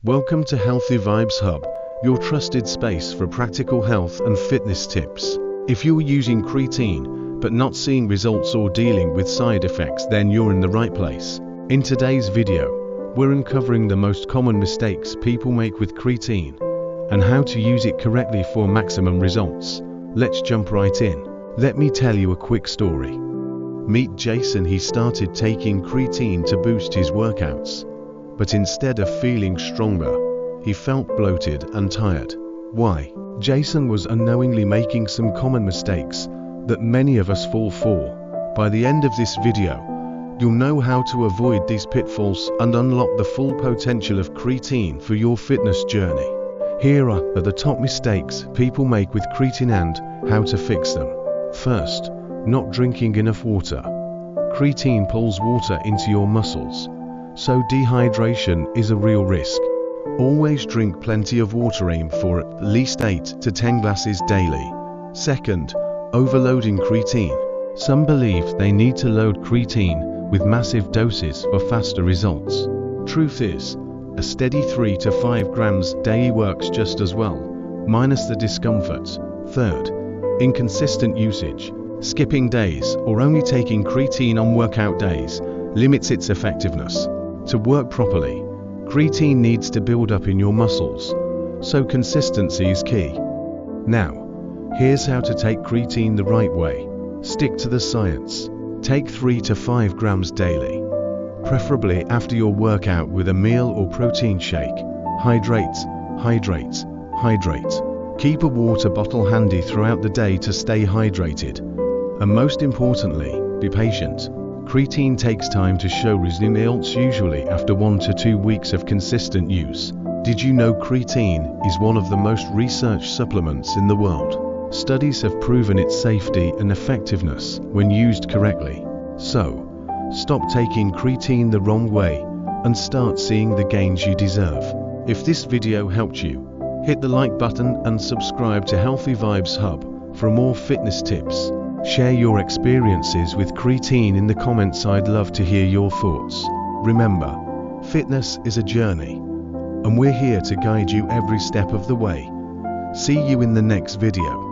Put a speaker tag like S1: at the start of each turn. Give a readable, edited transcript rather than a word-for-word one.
S1: Welcome to Healthy Vibes Hub, your trusted space for practical health and fitness tips. If you're using creatine, but not seeing results or dealing with side effects, then you're in the right place. In today's video, we're uncovering the most common mistakes people make with creatine, and how to use it correctly for maximum results. Let's jump right in. Let me tell you a quick story. Meet Jason. He started taking creatine to boost his workouts. But instead of feeling stronger, he felt bloated and tired. Why? Jason was unknowingly making some common mistakes that many of us fall for. By the end of this video, you'll know how to avoid these pitfalls and unlock the full potential of creatine for your fitness journey. Here are the top mistakes people make with creatine and how to fix them. First, not drinking enough water. Creatine pulls water into your muscles, so dehydration is a real risk. Always drink plenty of water. Aim for at least 8 to 10 glasses daily. Second, overloading creatine. Some believe they need to load creatine with massive doses for faster results. Truth is, a steady 3 to 5 grams daily works just as well, minus the discomfort. Third, inconsistent usage. Skipping days or only taking creatine on workout days limits its effectiveness. To work properly, creatine needs to build up in your muscles, so consistency is key. Now, here's how to take creatine the right way. Stick to the science. Take 3 to 5 grams daily, preferably after your workout with a meal or protein shake. Hydrate, hydrate, hydrate. Keep a water bottle handy throughout the day to stay hydrated. And most importantly, be patient. Creatine takes time to show results, usually after 1 to 2 weeks of consistent use. Did you know creatine is one of the most researched supplements in the world? Studies have proven its safety and effectiveness when used correctly. So, stop taking creatine the wrong way and start seeing the gains you deserve. If this video helped you, hit the like button and subscribe to Healthy Vibes Hub for more fitness tips. Share your experiences with creatine in the comments. I'd love to hear your thoughts. Remember, fitness is a journey, and we're here to guide you every step of the way. See you in the next video.